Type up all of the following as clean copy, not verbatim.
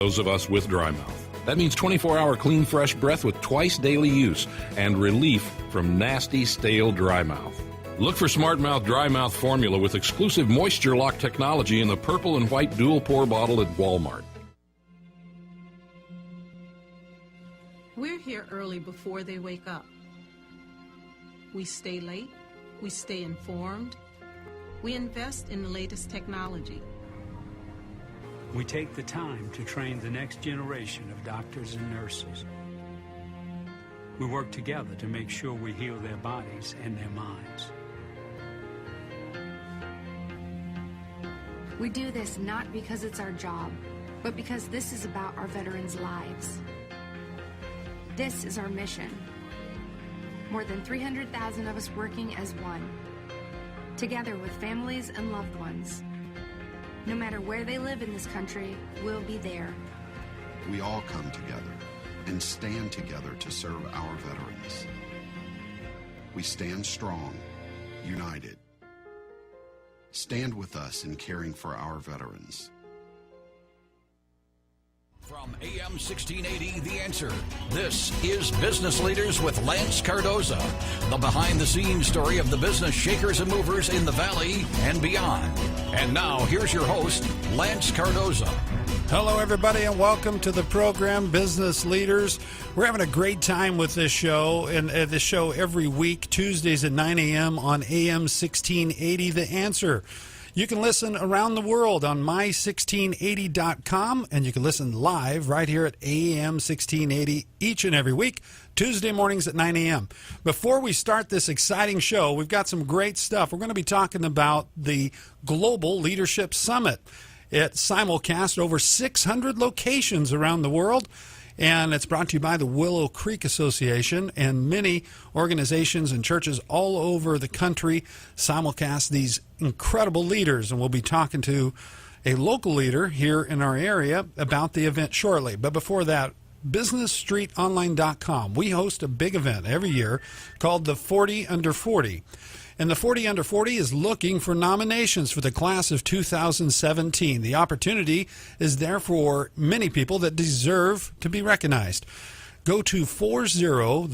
those of us with dry mouth. That means 24-hour clean, fresh breath with twice daily use and relief from nasty, stale dry mouth. Look for Smart Mouth Dry Mouth Formula with exclusive moisture lock technology in the purple and white dual pour bottle at Walmart. We're here early before they wake up. We stay late. We stay informed. We invest in the latest technology. We take the time to train the next generation of doctors and nurses. We work together to make sure we heal their bodies and their minds. We do this not because it's our job, but because this is about our veterans' lives. This is our mission. More than 300,000 of us working as one, together with families and loved ones. No matter where they live in this country, we'll be there. We all come together and stand together to serve our veterans. We stand strong, united. Stand with us in caring for our veterans. From AM 1680, The Answer, this is Business Leaders with Lance Cardoza, the behind-the-scenes story of the business shakers and movers in the Valley and beyond. And now, here's your host, Lance Cardoza. Hello, everybody, and welcome to the program, Business Leaders. We're having a great time with this show, and this show every week, Tuesdays at 9 a.m. on AM 1680, The Answer. You can listen around the world on my1680.com, and you can listen live right here at AM 1680 each and every week, Tuesday mornings at 9 a.m. Before we start this exciting show, we've got some great stuff. We're going to be talking about the Global Leadership Summit. It's simulcast over 600 locations around the world, and it's brought to you by the Willow Creek Association, and many organizations and churches all over the country simulcast these incredible leaders, and we'll be talking to a local leader here in our area about the event shortly. But before that, BusinessStreetOnline.com. We host a big event every year called the 40 Under 40. And the 40 Under 40 is looking for nominations for the class of 2017. The opportunity is there for many people that deserve to be recognized. Go to 40.com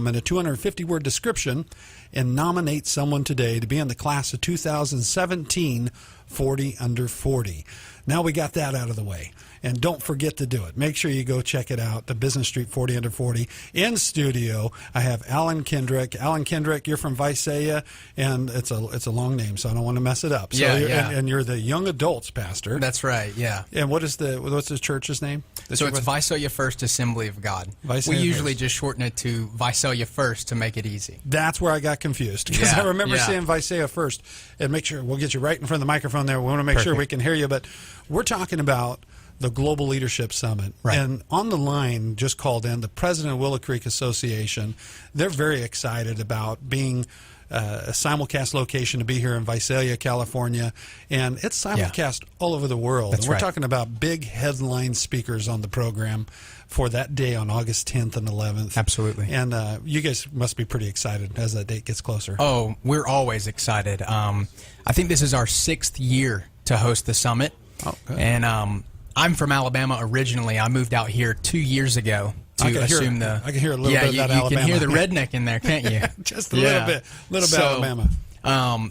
and a 250-word description and nominate someone today to be in the class of 2017 40 Under 40. Now we got that out of the way. And don't forget to do it. Make sure you go check it out, the Business Street 40 Under 40. In studio, I have Alan Kendrick. Alan Kendrick, you're from Visalia, and it's a long name, so I don't want to mess it up. So and you're the young adults pastor. That's right, yeah. And what's the church's name? So it's Visalia First Assembly of God. We usually just shorten it to Visalia First to make it easy. That's where I got confused, because I remember saying Visalia First, and make sure we'll get you right in front of the microphone there. We want to make sure we can hear you, but we're talking about the Global Leadership Summit. Right. And on the line, just called in, the president of Willow Creek Association. They're very excited about being a simulcast location to be here in Visalia, California. And it's simulcast all over the world. That's and we're talking about big headline speakers on the program for that day on August 10th and 11th. Absolutely. And you guys must be pretty excited as that date gets closer. Oh, we're always excited. I think this is our 6th year to host the summit. Oh, good. And I'm from Alabama originally. I moved out here 2 years ago to assume I can hear a little bit of that Alabama. You can hear the redneck in there, can't you? Just a little bit Alabama.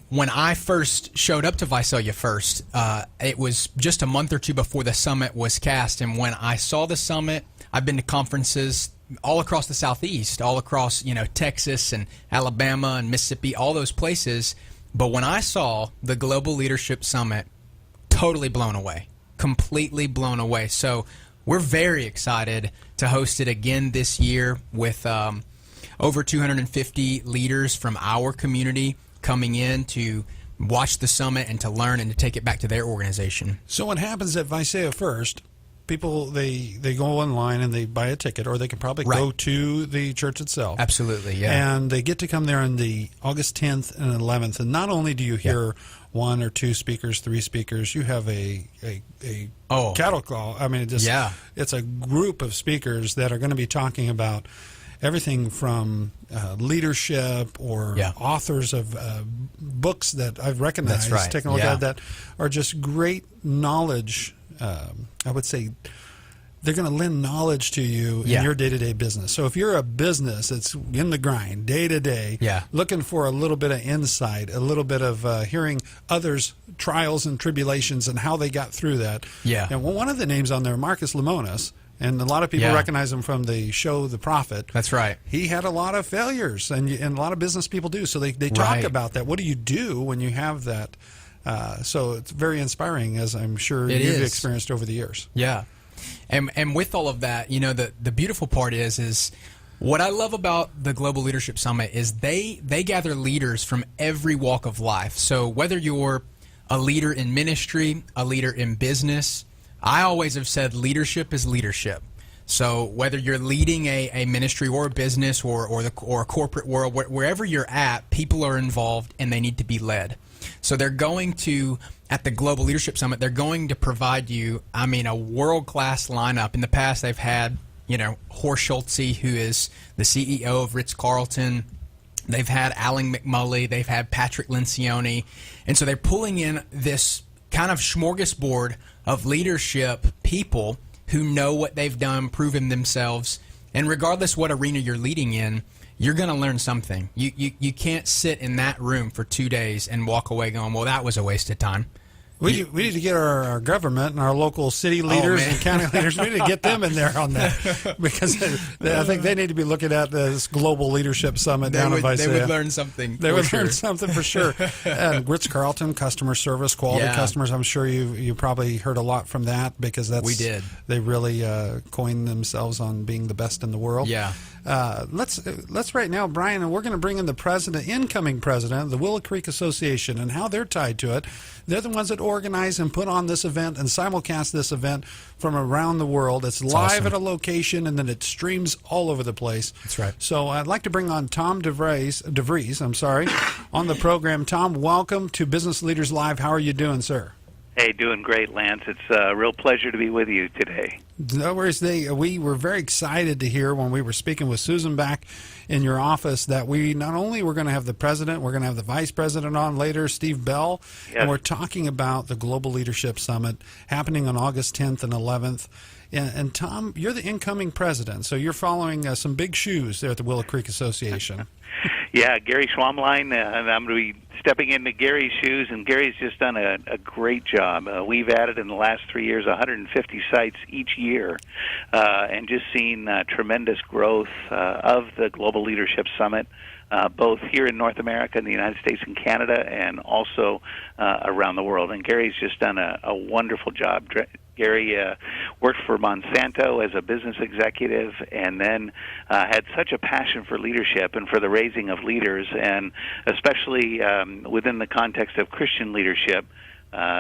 When I first showed up to Visalia First, it was just a month or two before the summit was cast. And when I saw the summit, I've been to conferences all across the Southeast, all across Texas and Alabama and Mississippi, all those places. But when I saw the Global Leadership Summit, totally blown away. Completely blown away. So we're very excited to host it again this year with over 250 leaders from our community coming in to watch the summit and to learn and to take it back to their organization. So what happens at Visalia First, people, they go online and they buy a ticket, or they can probably go to the church itself. Absolutely, yeah. And they get to come there on the August 10th and 11th. And not only do you hear one or two speakers, three speakers, you have a cattle call. I mean, it's a group of speakers that are going to be talking about everything from leadership or authors of books that I've recognized. That's right. Taking a look at that are just great knowledge. I would say they're going to lend knowledge to you in your day-to-day business. So if you're a business that's in the grind, day-to-day, looking for a little bit of insight, a little bit of hearing others' trials and tribulations and how they got through that. And one of the names on there, Marcus Lemonis, and a lot of people recognize him from the show The Prophet. That's right. He had a lot of failures, and a lot of business people do. So they talk about that. What do you do when you have that? So it's very inspiring, as I'm sure you've experienced over the years. Yeah. And with all of that, you know, the beautiful part is what I love about the Global Leadership Summit is they gather leaders from every walk of life. So whether you're a leader in ministry, a leader in business, I always have said leadership is leadership. So whether you're leading a ministry or a business or a corporate world, wherever you're at, people are involved and they need to be led. So they're going to, at the Global Leadership Summit, they're going to provide you, I mean, a world-class lineup. In the past, they've had, you know, Horst Schulze, who is the CEO of Ritz-Carlton. They've had Alan McMully. They've had Patrick Lencioni. And so they're pulling in this kind of smorgasbord of leadership people who know what they've done, proven themselves. And regardless what arena you're leading in, you're going to learn something. You can't sit in that room for 2 days and walk away going, well, that was a waste of time. We need to get our government and our local city leaders and county leaders. We need to get them in there on that because I think they need to be looking at this Global Leadership Summit down in Visalia. They would learn something. They would learn something for sure. And Ritz-Carlton, customer service, quality customers. I'm sure you probably heard a lot from that because we did. They really coined themselves on being the best in the world. Yeah. Let's right now, Brian, and we're going to bring in the incoming president of the Willow Creek Association and how they're tied to it. They're the ones that organize and put on this event and simulcast this event from around the world. It's live at a location, and then it streams all over the place. That's right. So I'd like to bring on Tom DeVries, on the program. Tom, welcome to Business Leaders Live. How are you doing, sir? Hey, doing great, Lance. It's a real pleasure to be with you today. No worries. We were very excited to hear when we were speaking with Susan back in your office that we not only were going to have the president, we're going to have the vice president on later, Steve Bell, and we're talking about the Global Leadership Summit happening on August 10th and 11th. And Tom, you're the incoming president, so you're following some big shoes there at the Willow Creek Association. Yeah, Gary Schwamlein, and I'm going to be stepping into Gary's shoes, and Gary's just done a great job. We've added in the last 3 years 150 sites each year, and just seen tremendous growth of the Global Leadership Summit, both here in North America, in the United States and Canada, and also around the world. And Gary's just done a wonderful job. Gary worked for Monsanto as a business executive and then had such a passion for leadership and for the raising of leaders, and especially within the context of Christian leadership.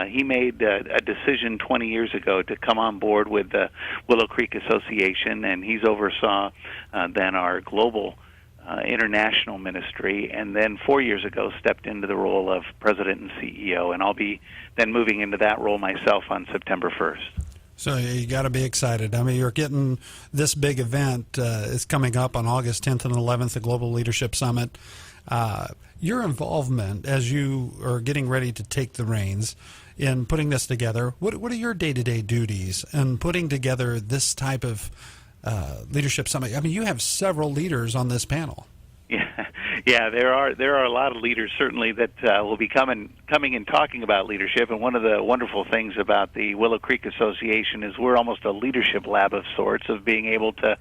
He made a decision 20 years ago to come on board with the Willow Creek Association, and he's oversaw then our global international ministry, and then 4 years ago stepped into the role of president and CEO, and I'll be then moving into that role myself on September 1st. So you got to be excited. I mean, you're getting this big event. It's coming up on August 10th and 11th, the Global Leadership Summit. Your involvement as you are getting ready to take the reins in putting this together, what are your day-to-day duties in putting together this type of leadership summit? I mean, you have several leaders on this panel. Yeah, there are a lot of leaders certainly that will be coming and talking about leadership. And one of the wonderful things about the Willow Creek Association is we're almost a leadership lab of sorts, of being able to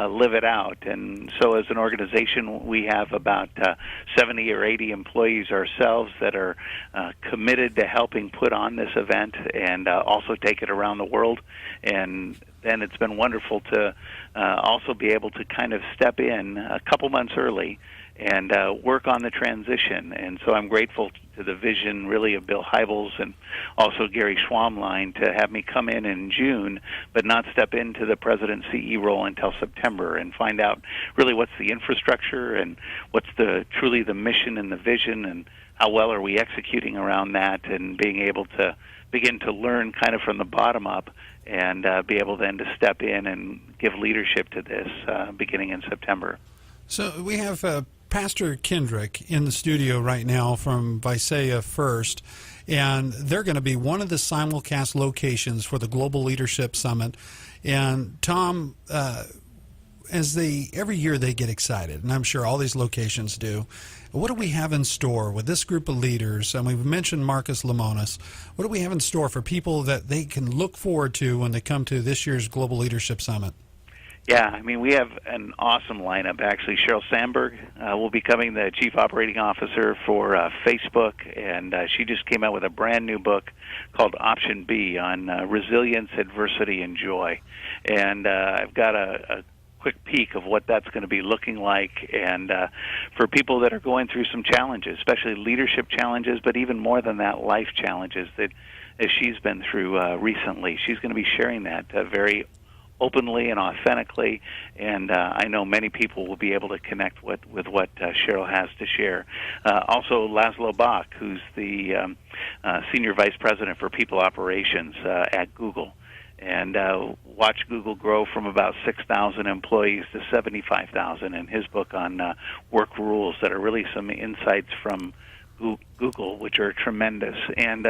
live it out. And so, as an organization, we have about 70 or 80 employees ourselves that are committed to helping put on this event and also take it around the world. And then it's been wonderful to also be able to kind of step in a couple months early and work on the transition. And so I'm grateful to the vision, really, of Bill Hybels and also Gary Schwamlein to have me come in June, but not step into the President CE role until September and find out really what's the infrastructure and what's truly the mission and the vision, and how well are we executing around that, and being able to begin to learn kind of from the bottom up and be able then to step in and give leadership to this beginning in September. So we have Pastor Kendrick in the studio right now from Visalia First, and they're going to be one of the simulcast locations for the Global Leadership Summit. And Tom, every year they get excited, and I'm sure all these locations do. What do we have in store with this group of leaders? And we've mentioned Marcus Lemonis. What do we have in store for people that they can look forward to when they come to this year's Global Leadership Summit? Yeah, I mean, we have an awesome lineup. Actually, Sheryl Sandberg will be becoming the Chief Operating Officer for Facebook, and she just came out with a brand new book called Option B on resilience, adversity, and joy. And I've got a quick peek of what that's going to be looking like, and for people that are going through some challenges, especially leadership challenges, but even more than that, life challenges that as she's been through recently. She's going to be sharing that very openly and authentically, and I know many people will be able to connect with what Sheryl has to share. Also, Laszlo Bach, who's the Senior Vice President for People Operations at Google, and watch Google grow from about 6,000 employees to 75,000, and his book on work rules that are really some insights from Google, which are tremendous. And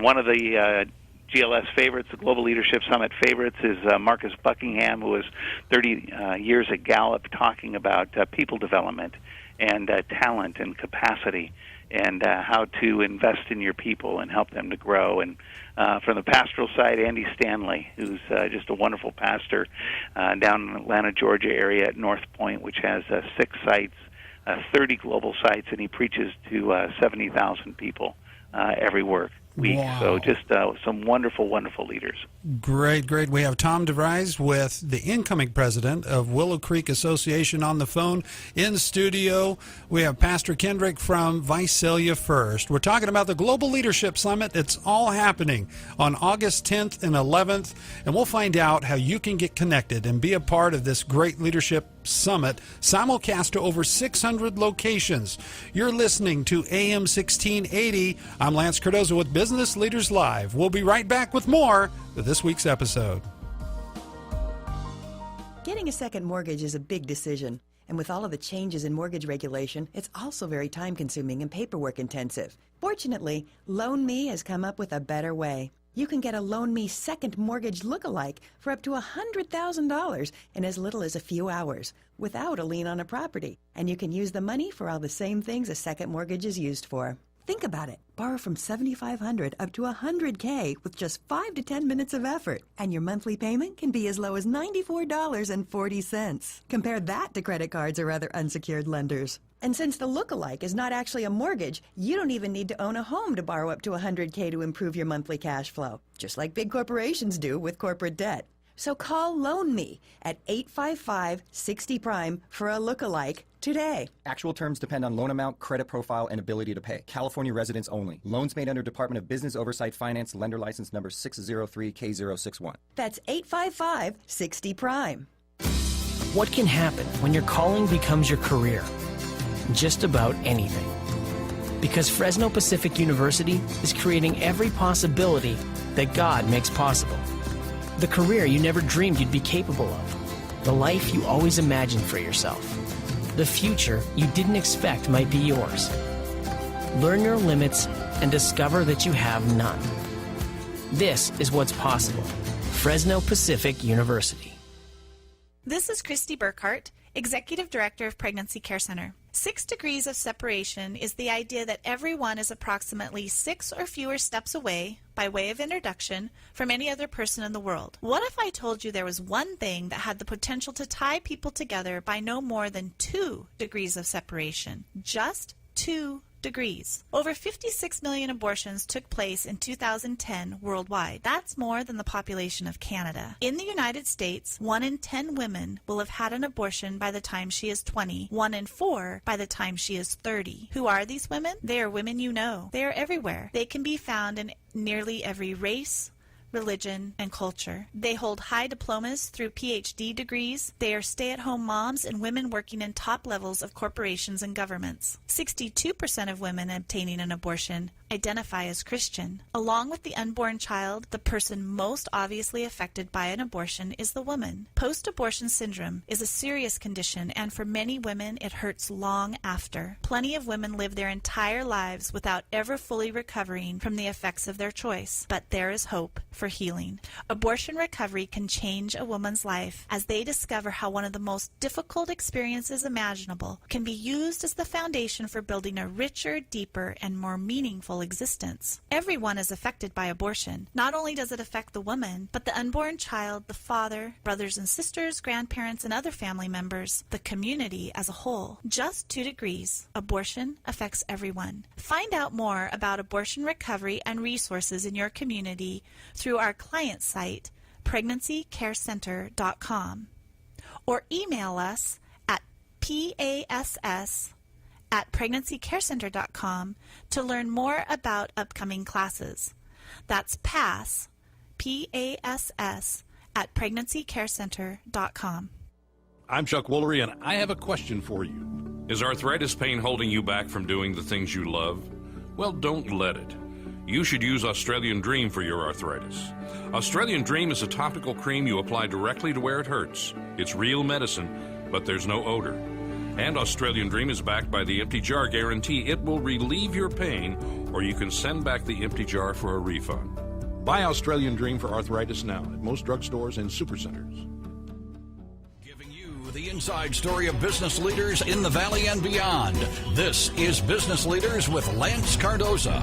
one of the GLS favorites, the Global Leadership Summit favorites, is Marcus Buckingham, who was 30 years at Gallup, talking about people development and talent and capacity, and how to invest in your people and help them to grow. And from the pastoral side, Andy Stanley, who's just a wonderful pastor down in the Atlanta, Georgia area at North Point, which has 6 sites, 30 global sites, and he preaches to 70,000 people every week. Wow. So just some wonderful, wonderful leaders. Great, great. We have Tom DeVries with the incoming president of Willow Creek Association on the phone in studio. We have Pastor Kendrick from Visalia First. We're talking about the Global Leadership Summit. It's all happening on August 10th and 11th, and we'll find out how you can get connected and be a part of this great leadership summit, simulcast to over 600 locations. You're listening to AM 1680. I'm Lance Cardozo with Business Leaders Live. We'll be right back with more of this week's episode. Getting a second mortgage is a big decision, and with all of the changes in mortgage regulation, it's also very time-consuming and paperwork-intensive. Fortunately, LoanMe has come up with a better way. You can get a LoanMe second mortgage lookalike for up to $100,000 in as little as a few hours, without a lien on a property. And you can use the money for all the same things a second mortgage is used for. Think about it. Borrow from $7,500 up to $100K with just 5 to 10 minutes of effort, and your monthly payment can be as low as $94.40. Compare that to credit cards or other unsecured lenders. And since the lookalike is not actually a mortgage, you don't even need to own a home to borrow up to $100K to improve your monthly cash flow, just like big corporations do with corporate debt. So call LoanMe at 855-60-PRIME for a lookalike today. Actual terms depend on loan amount, credit profile, and ability to pay. California residents only. Loans made under Department of Business Oversight Finance, lender license number 603K061. That's 855-60-PRIME. What can happen when your calling becomes your career? Just about anything. Because Fresno Pacific University is creating every possibility that God makes possible. The career you never dreamed you'd be capable of. The life you always imagined for yourself. The future you didn't expect might be yours. Learn your limits and discover that you have none. This is what's possible. Fresno Pacific University. This is Christy Burkhart, Executive Director of Pregnancy Care Center. 6 degrees of separation is the idea that everyone is approximately 6 or fewer steps away, by way of introduction, from any other person in the world. What if I told you there was one thing that had the potential to tie people together by no more than 2 degrees of separation? Just 2 degrees. Over 56 million abortions took place in 2010 worldwide. That's more than the population of Canada. In the United States, 1 in 10 women will have had an abortion by the time she is 20, 1 in 4 by the time she is 30. Who are these women? They are women you know. They are everywhere. They can be found in nearly every race, religion, and culture. They hold high diplomas through PhD degrees. They are stay-at-home moms and women working in top levels of corporations and governments. 62% of women obtaining an abortion identify as Christian. Along with the unborn child, the person most obviously affected by an abortion is the woman. Post-abortion syndrome is a serious condition, and for many women, it hurts long after. Plenty of women live their entire lives without ever fully recovering from the effects of their choice. But there is hope for healing. Abortion recovery can change a woman's life as they discover how one of the most difficult experiences imaginable can be used as the foundation for building a richer, deeper, and more meaningful existence. Everyone is affected by abortion. Not only does it affect the woman, but the unborn child, the father, brothers and sisters, grandparents, and other family members, the community as a whole. Just 2 degrees. Abortion affects everyone. Find out more about abortion recovery and resources in your community through our client site, pregnancycarecenter.com, or email us at pass@pregnancycarecenter.com to learn more about upcoming classes. That's PASS, PASS, at pregnancycarecenter.com. I'm Chuck Woolery, and I have a question for you. Is arthritis pain holding you back from doing the things you love? Well, don't let it. You should use Australian Dream for your arthritis. Australian Dream is a topical cream you apply directly to where it hurts. It's real medicine, but there's no odor. And Australian Dream is backed by the Empty Jar Guarantee. It will relieve your pain, or you can send back the empty jar for a refund. Buy Australian Dream for arthritis now at most drugstores and supercenters. Giving you the inside story of business leaders in the Valley and beyond. This is Business Leaders with Lance Cardoza.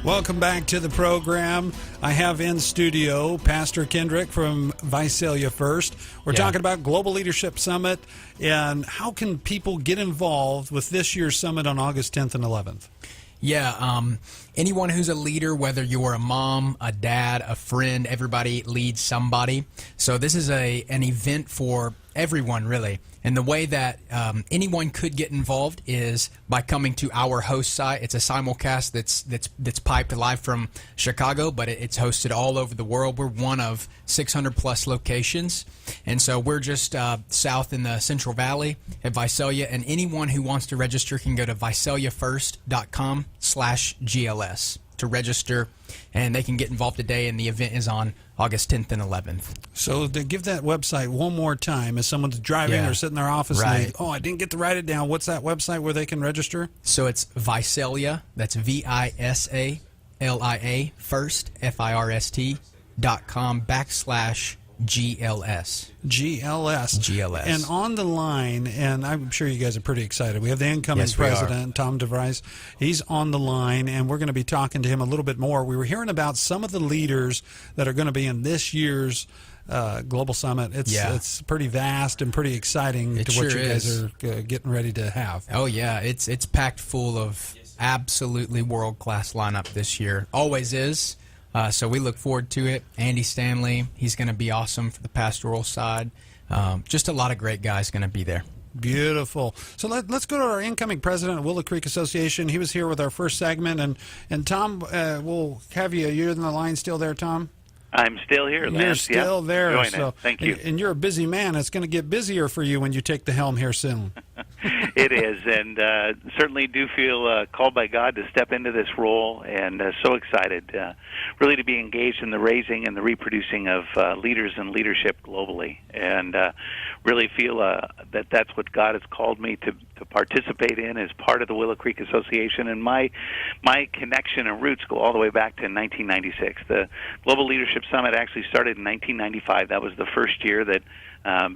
Welcome back to the program. I have in studio Pastor Kendrick from Visalia First. We're talking about Global Leadership Summit and how can people get involved with this year's summit on August 10th and 11th? Yeah, anyone who's a leader, whether you're a mom, a dad, a friend, everybody leads somebody. So this is an event for everyone, really. And the way that anyone could get involved is by coming to our host site. It's a simulcast that's piped live from Chicago, but it's hosted all over the world. We're one of 600 plus locations, and so we're just south in the Central Valley at Visalia. And anyone who wants to register can go to visaliafirst.com/GLS to register, and they can get involved today. And the event is on August 10th and 11th. So to give that website one more time, as someone's driving or sitting in their office, and I didn't get to write it down. What's that website where they can register? So it's Visalia, that's VISALIA, first, FIRST.com/GLS. GLS. And on the line, and I'm sure you guys are pretty excited, we have the incoming president, Tom DeVries. He's on the line, and we're going to be talking to him a little bit more. We were hearing about some of the leaders that are going to be in this year's Global Summit. It's pretty vast and pretty exciting to what you guys are getting ready to have. Oh, yeah. It's packed full of absolutely world-class lineup this year. Always is. So we look forward to it. Andy Stanley, he's going to be awesome for the pastoral side. Just a lot of great guys going to be there. Beautiful. So let's go to our incoming president of Willow Creek Association. He was here with our first segment. And Tom, we'll have you. You're in the line still there, Tom? I'm still here, Lance. You're still there. So, thank you. And you're a busy man. It's going to get busier for you when you take the helm here soon. It is, and certainly do feel called by God to step into this role, and so excited really to be engaged in the raising and the reproducing of leaders and leadership globally, and really feel that that's what God has called me to participate in as part of the Willow Creek Association. And my connection and roots go all the way back to 1996. The Global Leadership Summit actually started in 1995. That was the first year that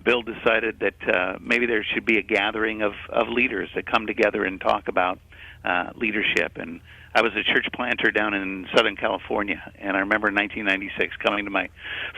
Bill decided that maybe there should be a gathering of leaders that come together and talk about leadership. And I was a church planter down in Southern California, and I remember in 1996 coming to my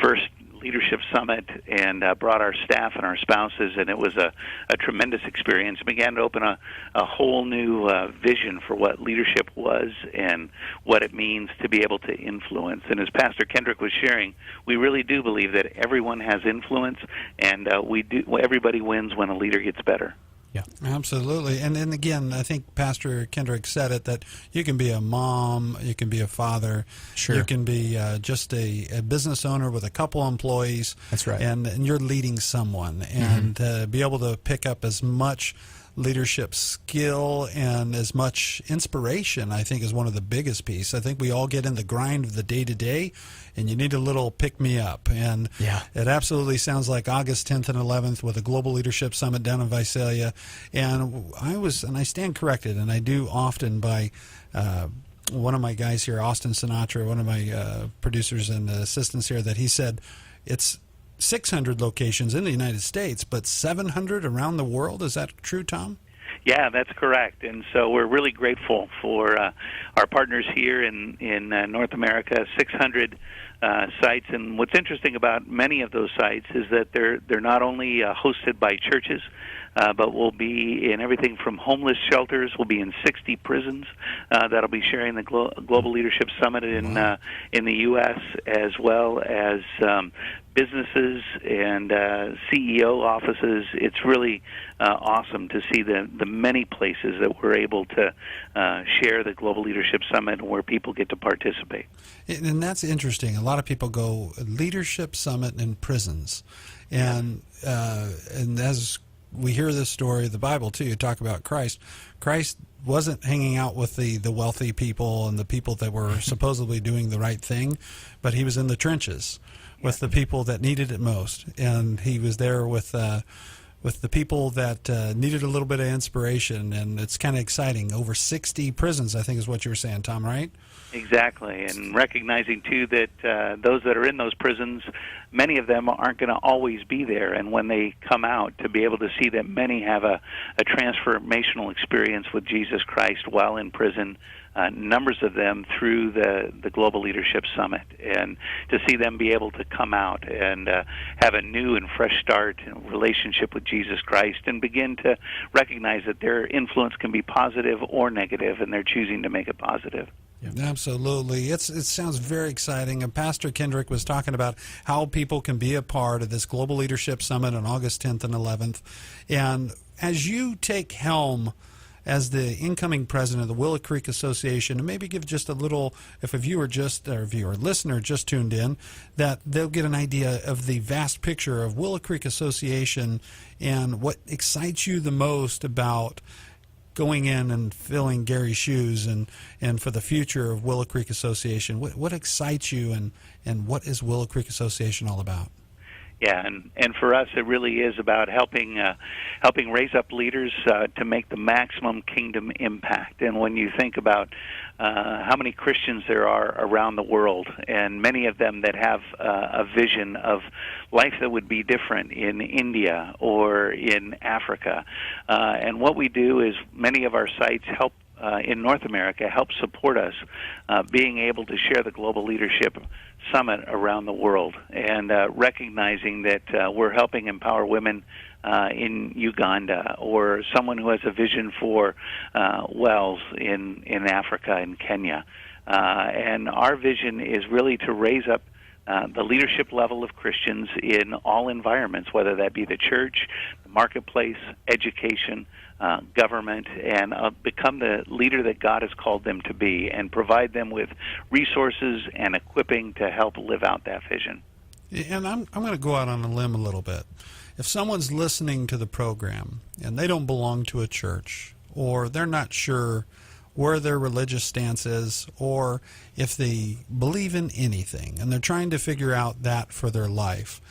first leadership summit and brought our staff and our spouses, and it was a tremendous experience. It began to open a whole new vision for what leadership was and what it means to be able to influence. And as Pastor Kendrick was sharing, we really do believe that everyone has influence, and everybody wins when a leader gets better. Yeah, absolutely. And again, I think Pastor Kendrick said it, that you can be a mom, you can be a father, sure. You can be just a business owner with a couple employees. That's right. And you're leading someone, and be able to pick up as much leadership skill and as much inspiration, I think, is one of the biggest pieces. I think we all get in the grind of the day-to-day, and you need a little pick-me-up. And it absolutely sounds like August 10th and 11th with a Global Leadership Summit down in Visalia. And I stand corrected, and I do often by one of my guys here, Austin Sinatra, one of my producers and assistants here, that he said it's 600 locations in the United States, but 700 around the world. Is that true, Tom? Yeah, that's correct. And so we're really grateful for our partners here in North America, 600 sites. And what's interesting about many of those sites is that they're not only hosted by churches, but we'll be in everything from homeless shelters. We'll be in 60 prisons that'll be sharing the Global Leadership Summit in the U.S., as well as businesses and CEO offices. It's really awesome to see the many places that we're able to share the Global Leadership Summit and where people get to participate. And that's interesting. A lot of people go Leadership Summit in prisons, and as we hear this story of the Bible too, you talk about Christ. Christ wasn't hanging out with the wealthy people and the people that were supposedly doing the right thing, but he was in the trenches with the people that needed it most, and he was there with the people that needed a little bit of inspiration. And it's kind of exciting. Over 60 prisons, I think, is what you were saying, Tom, right? Exactly, and recognizing, too, that those that are in those prisons, many of them aren't going to always be there, and when they come out, to be able to see that many have a transformational experience with Jesus Christ while in prison, numbers of them through the Global Leadership Summit, and to see them be able to come out and have a new and fresh start in relationship with Jesus Christ, and begin to recognize that their influence can be positive or negative, and they're choosing to make it positive. Yeah. Absolutely. It sounds very exciting. And Pastor Kendrick was talking about how people can be a part of this Global Leadership Summit on August 10th and 11th. And as you take helm as the incoming president of the Willow Creek Association, and maybe give just a little, if a listener just tuned in, that they'll get an idea of the vast picture of Willow Creek Association and what excites you the most about going in and filling Gary's shoes, and for the future of Willow Creek Association. What excites you, and what is Willow Creek Association all about? Yeah, and for us, it really is about helping raise up leaders to make the maximum kingdom impact. And when you think about how many Christians there are around the world, and many of them that have a vision of life that would be different in India or in Africa, and what we do is many of our sites help in North America help support us being able to share the Global Leadership Summit around the world, and recognizing that we're helping empower women in Uganda, or someone who has a vision for wells in Africa and Kenya. And our vision is really to raise up the leadership level of Christians in all environments, whether that be the church, the marketplace, education, government, and become the leader that God has called them to be, and provide them with resources and equipping to help live out that vision. And I'm going to go out on a limb a little bit. If someone's listening to the program and they don't belong to a church, or they're not sure where their religious stance is, or if they believe in anything and they're trying to figure out that for their life,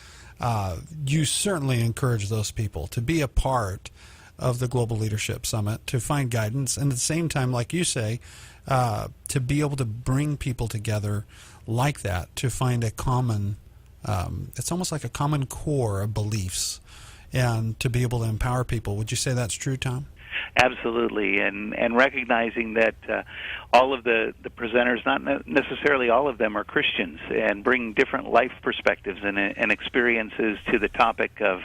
you certainly encourage those people to be a part of the Global Leadership Summit, to find guidance, and at the same time, like you say, to be able to bring people together like that, to find a common, it's almost like a common core of beliefs, and to be able to empower people. Would you say that's true, Tom? Absolutely, and recognizing that all of the presenters, not necessarily all of them, are Christians and bring different life perspectives and experiences to the topic of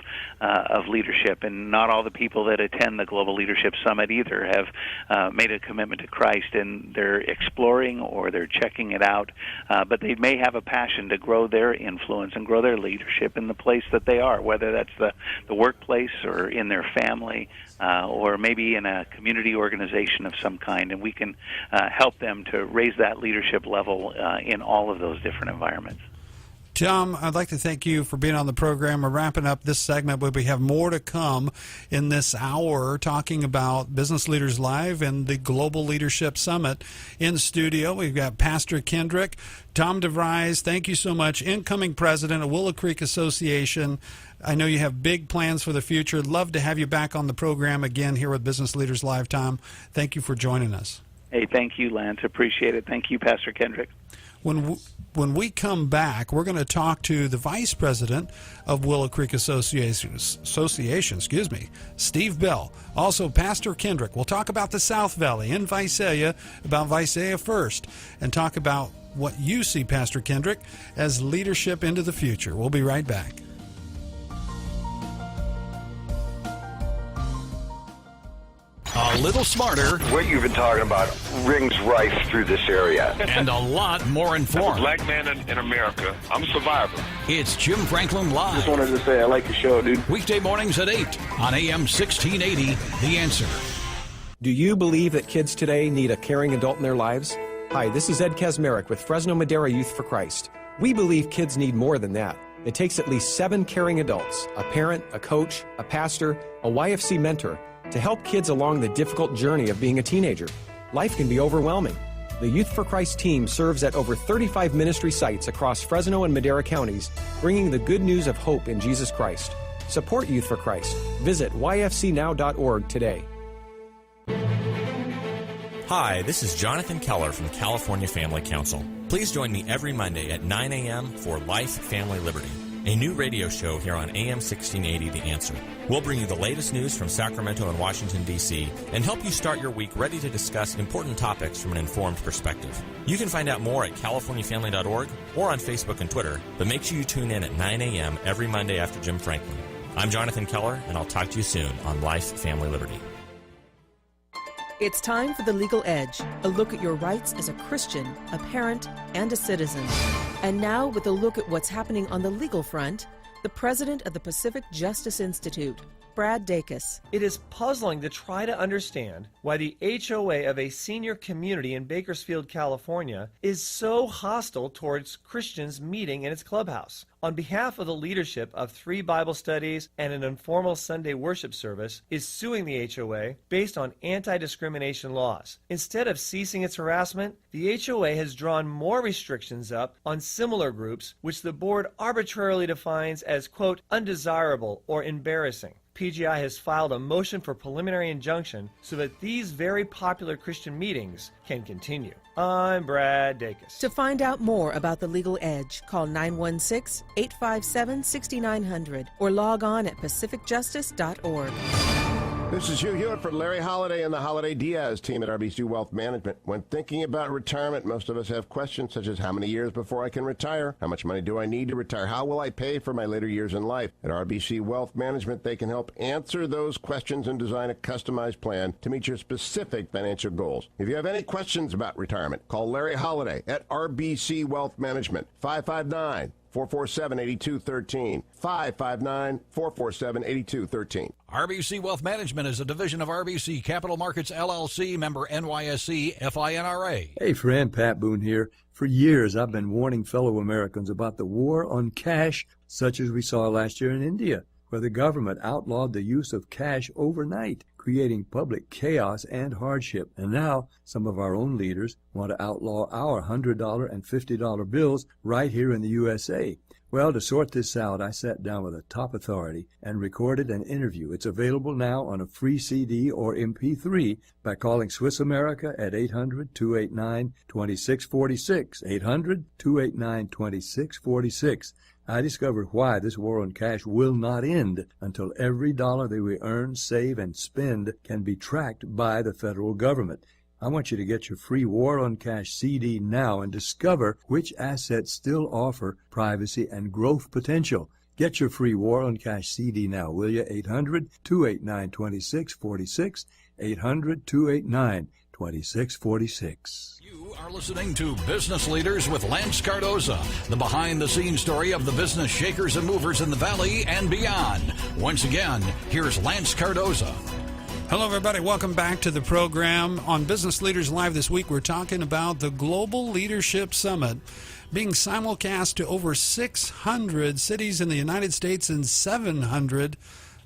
leadership. And not all the people that attend the Global Leadership Summit either have made a commitment to Christ, and they're exploring or they're checking it out, but they may have a passion to grow their influence and grow their leadership in the place that they are, whether that's the workplace or in their family, or maybe in a community organization of some kind, and we can help them to raise that leadership level in all of those different environments. Tom, I'd like to thank you for being on the program. We're wrapping up this segment, but we have more to come in this hour talking about Business Leaders Live and the Global Leadership Summit. In studio, we've got Pastor Kendrick, Tom DeVries. Thank you so much. Incoming president of Willow Creek Association. I know you have big plans for the future. I'd love to have you back on the program again here with Business Leaders Live, Tom. Thank you for joining us. Hey, thank you, Lance. Appreciate it. Thank you, Pastor Kendrick. When we come back, we're going to talk to the Vice President of Willow Creek Association, Steve Bell. Also, Pastor Kendrick. We'll talk about the South Valley in Visalia, about Visalia First, and talk about what you see, Pastor Kendrick, as leadership into the future. We'll be right back. A little smarter. What you've been talking about rings rife through this area. And a lot more informed. As a black man in America, I'm a survivor. It's Jim Franklin Live. Just wanted to say I like the show, dude. Weekday mornings at 8 on AM 1680, The Answer. Do you believe that kids today need a caring adult in their lives? Hi, this is Ed Kazmarek with Fresno Madera Youth for Christ. We believe kids need more than that. It takes at least 7 caring adults, a parent, a coach, a pastor, a YFC mentor, to help kids along the difficult journey of being a teenager. Life can be overwhelming. The Youth for Christ team serves at over 35 ministry sites across Fresno and Madera counties, bringing the good news of hope in Jesus Christ. Support Youth for Christ. Visit yfcnow.org today. Hi, this is Jonathan Keller from California Family Council. Please join me every Monday at 9 a.m. for Life, Family, Liberty, a new radio show here on AM 1680 The Answer. We'll bring you the latest news from Sacramento and Washington, D.C., and help you start your week ready to discuss important topics from an informed perspective. You can find out more at californiafamily.org or on Facebook and Twitter, but make sure you tune in at 9 a.m. every Monday after Jim Franklin. I'm Jonathan Keller, and I'll talk to you soon on Life, Family, Liberty. It's time for The Legal Edge, a look at your rights as a Christian, a parent, and a citizen. And now, with a look at what's happening on the legal front, the president of the Pacific Justice Institute, Brad Dacus. It is puzzling to try to understand why the HOA of a senior community in Bakersfield, California, is so hostile towards Christians meeting in its clubhouse. On behalf of the leadership of 3 Bible studies and an informal Sunday worship service, is suing the HOA based on anti-discrimination laws. Instead of ceasing its harassment, the HOA has drawn more restrictions up on similar groups, which the board arbitrarily defines as, quote, undesirable or embarrassing. PGI has filed a motion for preliminary injunction so that these very popular Christian meetings can continue. I'm Brad Dacus. To find out more about The Legal Edge, call 916-857-6900 or log on at pacificjustice.org. This is Hugh Hewitt for Larry Holiday and the Holiday Diaz team at RBC Wealth Management. When thinking about retirement, most of us have questions such as how many years before I can retire? How much money do I need to retire? How will I pay for my later years in life? At RBC Wealth Management, they can help answer those questions and design a customized plan to meet your specific financial goals. If you have any questions about retirement, call Larry Holiday at RBC Wealth Management, 559-447-8213, 559-447-8213. RBC Wealth Management is a division of RBC Capital Markets, LLC, member NYSE, FINRA. Hey, friend, Pat Boone here. For years, I've been warning fellow Americans about the war on cash, such as we saw last year in India, where the government outlawed the use of cash overnight, creating public chaos and hardship. And now, some of our own leaders want to outlaw our $100 and $50 bills right here in the USA. Well, to sort this out, I sat down with a top authority and recorded an interview. It's available now on a free CD or MP3 by calling Swiss America at 800-289-2646, 800-289-2646. I discovered why this war on cash will not end until every dollar that we earn, save, and spend can be tracked by the federal government. I want you to get your free War on Cash CD now and discover which assets still offer privacy and growth potential. Get your free War on Cash CD now, will you? 800-289-2646, 800-289-2646. You are listening to Business Leaders with Lance Cardoza, the behind-the-scenes story of the business shakers and movers in the Valley and beyond. Once again, here's Lance Cardoza. Hello, everybody. Welcome back to the program. On Business Leaders Live this week, we're talking about the Global Leadership Summit being simulcast to over 600 cities in the United States and 700,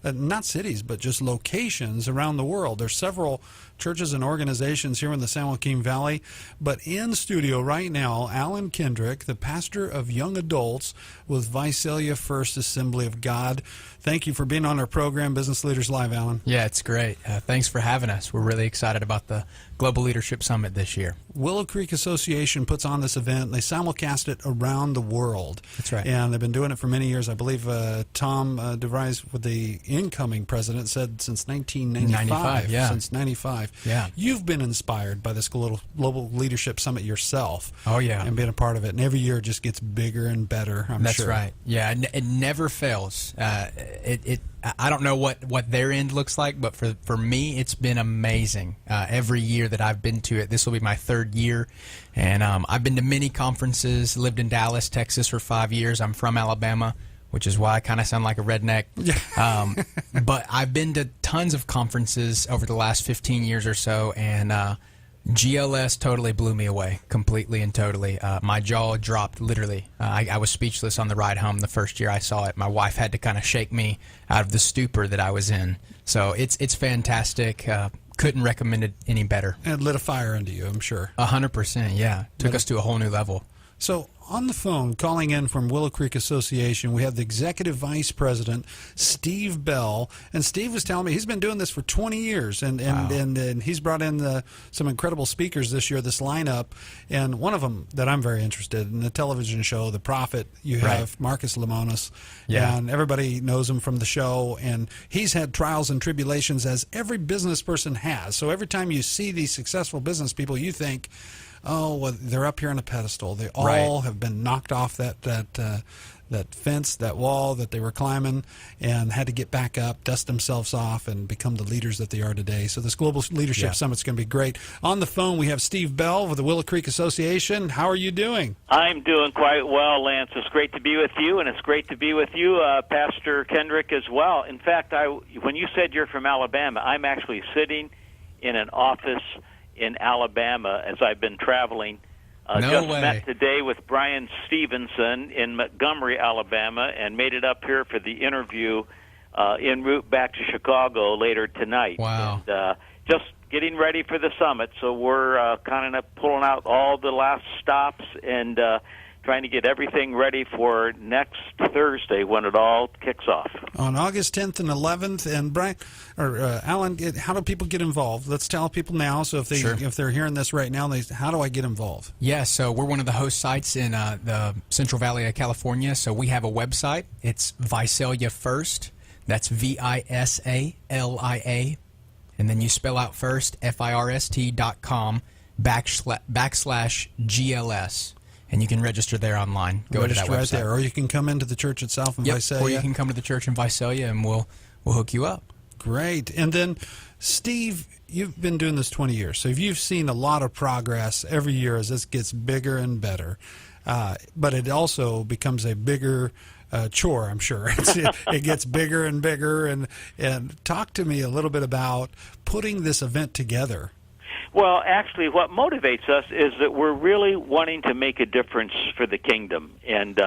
not cities, but just locations around the world. There's several churches and organizations here in the San Joaquin Valley. But in studio right now, Alan Kendrick, the pastor of young adults with Visalia First Assembly of God. Thank you for being on our program, Business Leaders Live, Alan. Yeah, it's great. Thanks for having us. We're really excited about the Global Leadership Summit this year. Willow Creek Association puts on this event. They simulcast it around the world. That's right. And they've been doing it for many years. I believe Tom DeVries, with the incoming president, said since 1995. Yeah. Since 95. Yeah. You've been inspired by this Global Leadership Summit yourself. Oh, yeah. And being a part of it. And every year it just gets bigger and better, I'm That's sure. right. Yeah, it never fails. I don't know what their end looks like, but for me, it's been amazing. Every year that I've been to it, this will be my third year, and I've been to many conferences. Lived in Dallas, Texas for 5 years. I'm from Alabama, which is why I kind of sound like a redneck. But I've been to tons of conferences over the last 15 years or so, and GLS totally blew me away, completely and totally. My jaw dropped, literally. I was speechless on the ride home the first year I saw it. My wife had to kind of shake me out of the stupor that I was in. So it's fantastic. Couldn't recommend it any better. And it lit a fire into you, I'm sure. 100%, yeah. Took us to a whole new level. So on the phone, calling in from Willow Creek Association, we have the Executive Vice President, Steve Bell. And Steve was telling me he's been doing this for 20 years, and he's brought in some incredible speakers this year, this lineup. And one of them that I'm very interested in, the television show, The Prophet, you have Marcus Lemonis. Yeah. And everybody knows him from the show. And he's had trials and tribulations, as every business person has. So every time you see these successful business people, you think, oh, well, they're up here on a pedestal. They all have been knocked off that fence, that wall that they were climbing, and had to get back up, dust themselves off, and become the leaders that they are today. So this Global Leadership Summit is going to be great. On the phone, we have Steve Bell with the Willow Creek Association. How are you doing? I'm doing quite well, Lance. It's great to be with you, and it's great to be with you, Pastor Kendrick, as well. In fact, when you said you're from Alabama, I'm actually sitting in an office in Alabama as I've been traveling. Met today with Brian Stevenson in Montgomery, Alabama, and made it up here for the interview en route back to Chicago later tonight. Wow. And, just getting ready for the summit, so we're kind of pulling out all the last stops and trying to get everything ready for next Thursday when it all kicks off. On August 10th and 11th. And Brian, or Alan, how do people get involved? Let's tell people now. So if they're hearing this right now, how do I get involved? Yeah, so we're one of the host sites in the Central Valley of California. So we have a website. It's Visalia First. That's Visalia, and then you spell out first, FIRST.com/GLS. And you can register there online. Go to that website. Right there. Or you can come into the church itself in Visalia. Or you can come to the church in Visalia, and we'll hook you up. Great. And then, Steve, you've been doing this 20 years, so you've seen a lot of progress every year as this gets bigger and better. But it also becomes a bigger chore, I'm sure. It gets bigger and bigger. And talk to me a little bit about putting this event together. Well, actually, what motivates us is that we're really wanting to make a difference for the kingdom. And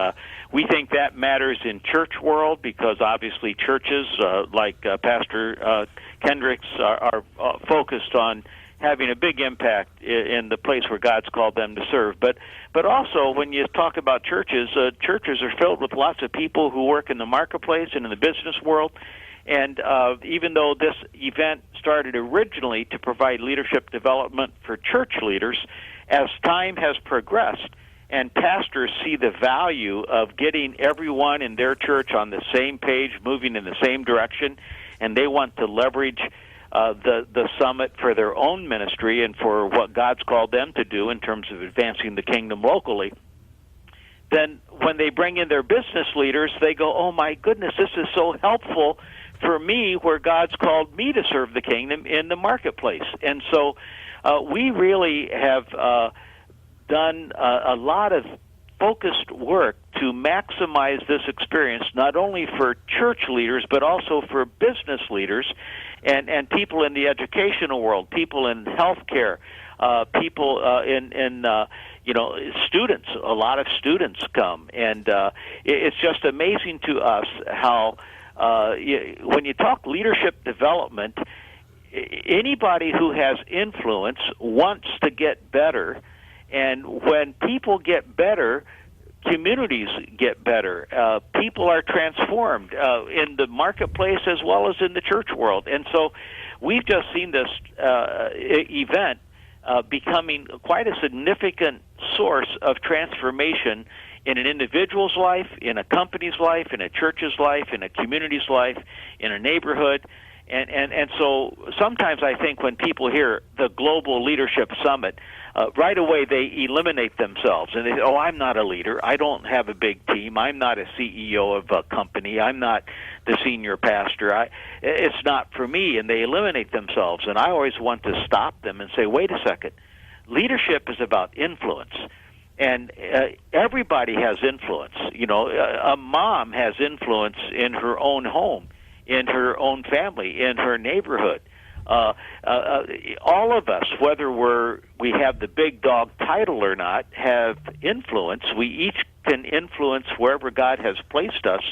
we think that matters in church world because obviously churches, like Pastor Kendricks, are focused on having a big impact in the place where God's called them to serve. But also, when you talk about churches, churches are filled with lots of people who work in the marketplace and in the business world. And even though this event started originally to provide leadership development for church leaders, as time has progressed and pastors see the value of getting everyone in their church on the same page, moving in the same direction, and they want to leverage the summit for their own ministry and for what God's called them to do in terms of advancing the kingdom locally, then when they bring in their business leaders, they go, oh my goodness, this is so helpful for me where God's called me to serve the kingdom in the marketplace. And so we really have done a lot of focused work to maximize this experience, not only for church leaders, but also for business leaders and people in the educational world, people in healthcare, people in students. A lot of students come, and it's just amazing to us how when you talk leadership development, anybody who has influence wants to get better. And when people get better, communities get better. People are transformed in the marketplace as well as in the church world. And so we've just seen this event becoming quite a significant source of transformation in an individual's life, in a company's life, in a church's life, in a community's life, in a neighborhood. And so sometimes I think when people hear the Global Leadership Summit, right away they eliminate themselves. And they say, oh, I'm not a leader. I don't have a big team. I'm not a CEO of a company. I'm not the senior pastor. It's not for me. And they eliminate themselves. And I always want to stop them and say, wait a second. Leadership is about influence. And everybody has influence. You know, a mom has influence in her own home, in her own family, in her neighborhood. All of us, whether we have the big dog title or not, have influence. We each can influence wherever God has placed us.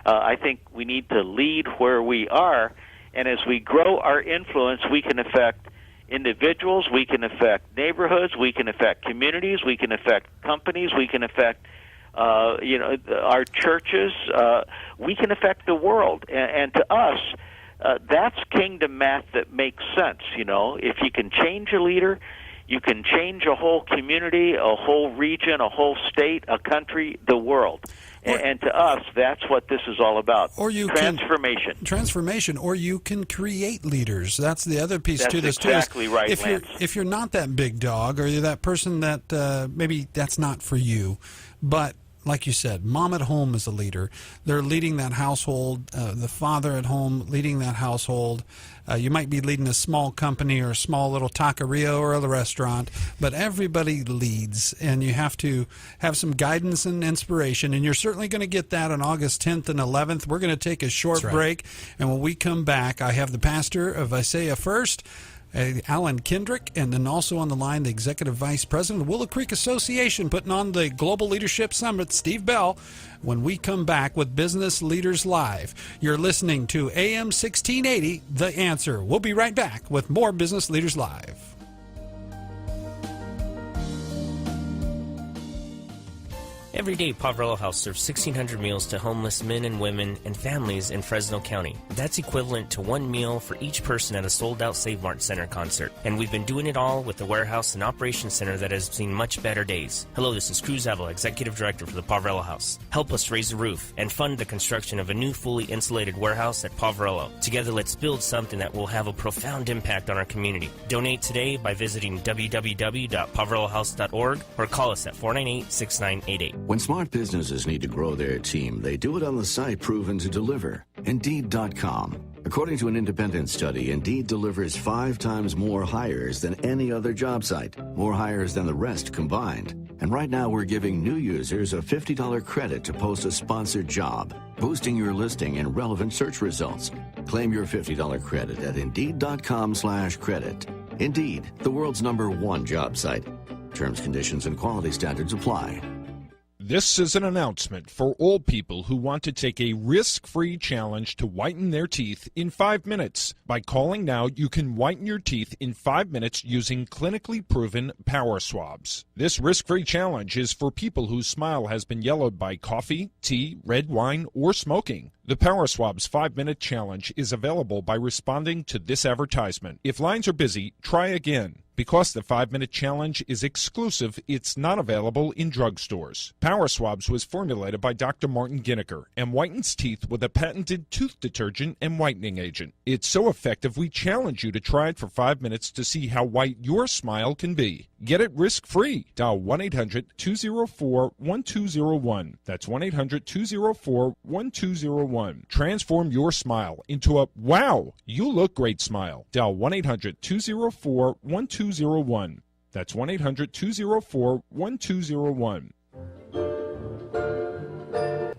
I think we need to lead where we are, and as we grow our influence, we can affect individuals, we can affect neighborhoods, we can affect communities, we can affect companies, we can affect our churches, we can affect the world. And to us, that's kingdom math that makes sense. You know, if you can change a leader, you can change a whole community, a whole region, a whole state, a country, the world. And to us, that's what this is all about. Or you transformation, or you can create leaders. That's the other piece to this, exactly too. Right, if you're not that big dog, or you're that person that maybe that's not for you, but like you said, mom at home is a leader. They're leading that household. The father at home leading that household. You might be leading a small company or a small little taqueria or a restaurant, but everybody leads, and you have to have some guidance and inspiration, and you're certainly going to get that on August 10th and 11th. We're going to take a short break, and when we come back, I have the pastor of Isaiah First, Alan Kendrick, and then also on the line, the Executive Vice President of Willow Creek Association, putting on the Global Leadership Summit, Steve Bell, when we come back with Business Leaders Live. You're listening to AM 1680, The Answer. We'll be right back with more Business Leaders Live. Every day, Poverello House serves 1,600 meals to homeless men and women and families in Fresno County. That's equivalent to one meal for each person at a sold-out Save Mart Center concert. And we've been doing it all with a warehouse and operations center that has seen much better days. Hello, this is Cruz Avila, Executive Director for the Poverello House. Help us raise a roof and fund the construction of a new fully insulated warehouse at Poverello. Together, let's build something that will have a profound impact on our community. Donate today by visiting www.poverellohouse.org or call us at 498-6988. When smart businesses need to grow their team, they do it on the site proven to deliver, Indeed.com. According to an independent study, Indeed delivers 5 times more hires than any other job site, more hires than the rest combined. And right now we're giving new users a $50 credit to post a sponsored job, boosting your listing and relevant search results. Claim your $50 credit at Indeed.com/credit. Indeed, the world's #1 job site. Terms, conditions, and quality standards apply. This is an announcement for all people who want to take a risk-free challenge to whiten their teeth in 5 minutes. By calling now, you can whiten your teeth in 5 minutes using clinically proven power swabs. This risk-free challenge is for people whose smile has been yellowed by coffee, tea, red wine, or smoking. The Power Swabs 5-minute challenge is available by responding to this advertisement. If lines are busy, try again. Because the 5-minute challenge is exclusive, it's not available in drugstores. Power Swabs was formulated by Dr. Martin Ginniker and whitens teeth with a patented tooth detergent and whitening agent. It's so effective, we challenge you to try it for 5 minutes to see how white your smile can be. Get it risk-free. Dial 1-800-204-1201. That's 1-800-204-1201. Transform your smile into a wow, you look great smile. Dial 1-800-204-1201. That's 1-800-204-1201.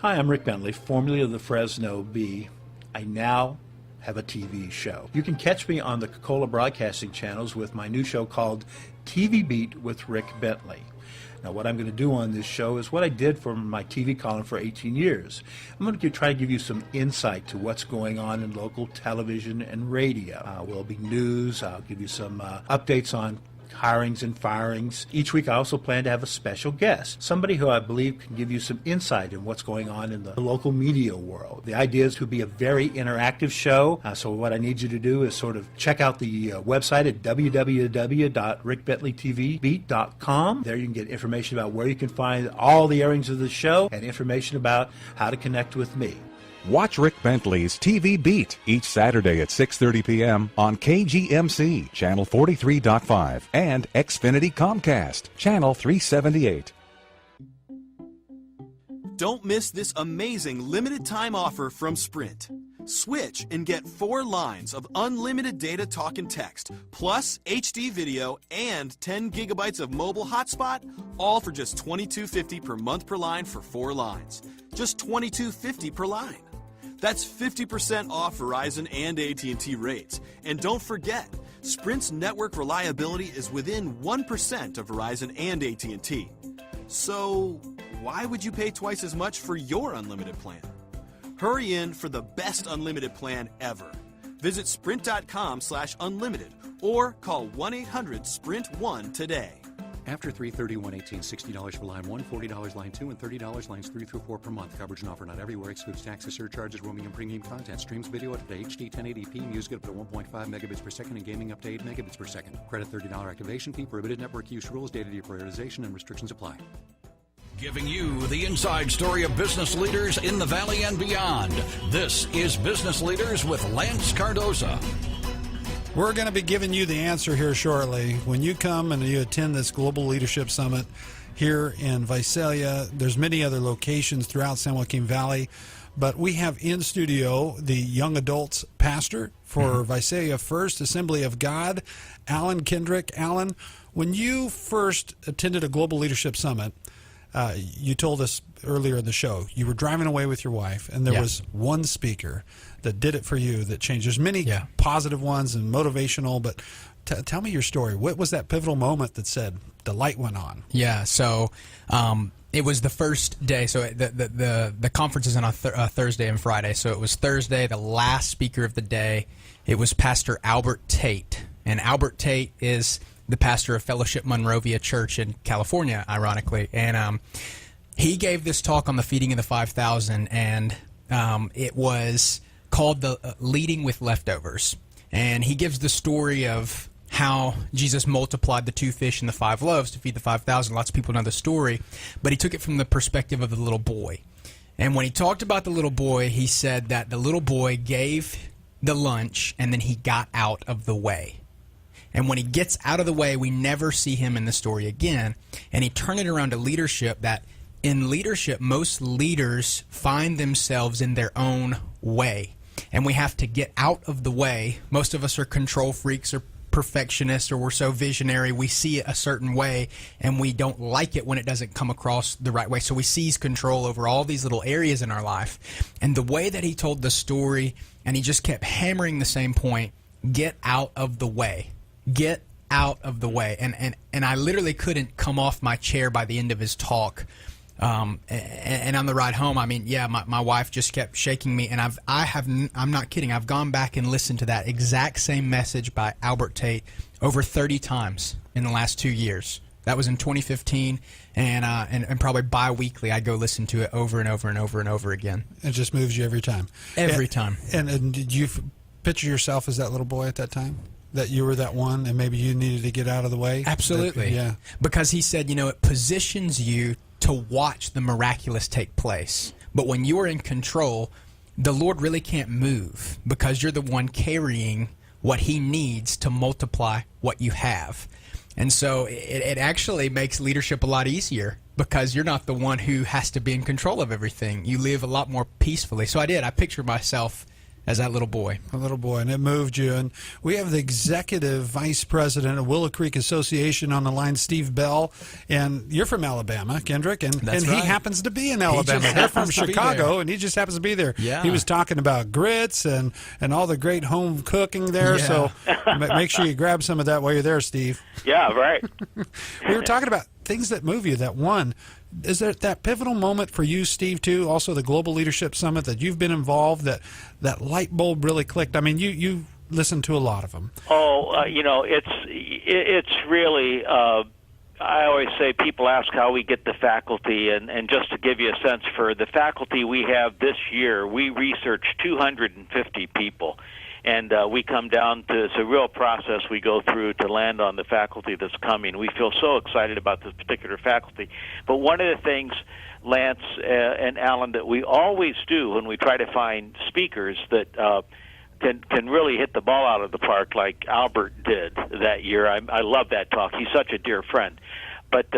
Hi, I'm Rick Bentley, formerly of the Fresno Bee. I now have a TV show. You can catch me on the Coca-Cola Broadcasting channels with my new show called TV Beat with Rick Bentley. Now, what I'm going to do on this show is what I did for my TV column for 18 years. I'm going to try to give you some insight to what's going on in local television and radio. Will be news. I'll give you some updates on hirings and firings. Each week I also plan to have a special guest, somebody who I believe can give you some insight in what's going on in the local media world. The idea is to be a very interactive show, so what I need you to do is sort of check out the website at www.rickbentleytvbeat.com. There you can get information about where you can find all the airings of the show and information about how to connect with me. Watch Rick Bentley's TV Beat each Saturday at 6:30 p.m. on KGMC, Channel 43.5, and Xfinity Comcast, Channel 378. Don't miss this amazing limited-time offer from Sprint. Switch and get 4 lines of unlimited data, talk, and text, plus HD video and 10 gigabytes of mobile hotspot, all for just $22.50 per month per line for 4 lines. Just $22.50 per line. That's 50% off Verizon and AT&T rates. And don't forget, Sprint's network reliability is within 1% of Verizon and AT&T. So, why would you pay twice as much for your unlimited plan? Hurry in for the best unlimited plan ever. Visit sprint.com/unlimited or call 1-800-SPRINT1 today. After 3/31/18, $60 for line 1, $40 line 2, and $30 lines 3 through 4 per month. Coverage and offer not everywhere. Excludes taxes, surcharges, roaming, and premium content. Streams video up to HD 1080p. Music up to 1.5 megabits per second and gaming up to 8 megabits per second. Credit $30 activation fee. Prohibited network use rules. Data deprioritization and restrictions apply. Giving you the inside story of business leaders in the Valley and beyond. This is Business Leaders with Lance Cardoza. We're going to be giving you the answer here shortly. When you come and you attend this Global Leadership Summit here in Visalia, there's many other locations throughout San Joaquin Valley, but we have in studio the young adults pastor for Visalia First Assembly of God, Alan Kendrick. Alan, when you first attended a Global Leadership Summit, you told us earlier in the show you were driving away with your wife, and there was one speaker that did it for you that changed. There's many positive ones and motivational, but tell me your story. What was that pivotal moment that said the light went on? Yeah, so it was the first day. So the conference is on a Thursday and Friday. So it was Thursday, the last speaker of the day. It was Pastor Albert Tate, and Albert Tate is the pastor of Fellowship Monrovia Church in California, ironically. And he gave this talk on the feeding of the 5,000, and it was called the Leading with Leftovers. And he gives the story of how Jesus multiplied the 2 fish and the 5 loaves to feed the 5,000. Lots of people know the story, but he took it from the perspective of the little boy. And when he talked about the little boy, he said that the little boy gave the lunch and then he got out of the way. And when he gets out of the way, we never see him in the story again. And he turned it around to leadership, that in leadership, most leaders find themselves in their own way. And we have to get out of the way. Most of us are control freaks or perfectionists, or we're so visionary. We see it a certain way, and we don't like it when it doesn't come across the right way. So we seize control over all these little areas in our life. And the way that he told the story, and he just kept hammering the same point, get out of the way. Get out of the way. And I literally couldn't come off my chair by the end of his talk. And on the ride home, I mean, my wife just kept shaking me, and I'm not kidding. I've gone back and listened to that exact same message by Albert Tate over 30 times in the last 2 years. That was in 2015, and probably bi-weekly I go listen to it over and over and over and over again. It just moves you every time. Every time. And did you picture yourself as that little boy at that time? that you were that one and maybe you needed to get out of the way? Absolutely. Yeah. Because he said, it positions you to watch the miraculous take place. But when you're in control, the Lord really can't move because you're the one carrying what he needs to multiply what you have. And so it actually makes leadership a lot easier because you're not the one who has to be in control of everything. You live a lot more peacefully. So I pictured myself as that little boy. A little boy, and it moved you. And we have the executive vice president of Willow Creek Association on the line, Steve Bell. And you're from Alabama, Kendrick, and he happens to be in Alabama. They're from Chicago, and he just happens to be there. Yeah. He was talking about grits and all the great home cooking there. Yeah. So make sure you grab some of that while you're there, Steve. Yeah, right. We were talking about things that move you. That one, is there that pivotal moment for you, Steve, too? Also, the Global Leadership Summit that you've been involved, that light bulb really clicked. I mean, you listened to a lot of them. It's really. I always say people ask how we get the faculty, and just to give you a sense for the faculty we have this year, we researched 250 people. And we come down to, it's a real process we go through to land on the faculty that's coming. We feel so excited about this particular faculty. But one of the things, Lance and Alan, that we always do when we try to find speakers that can really hit the ball out of the park like Albert did that year. I love that talk. He's such a dear friend. But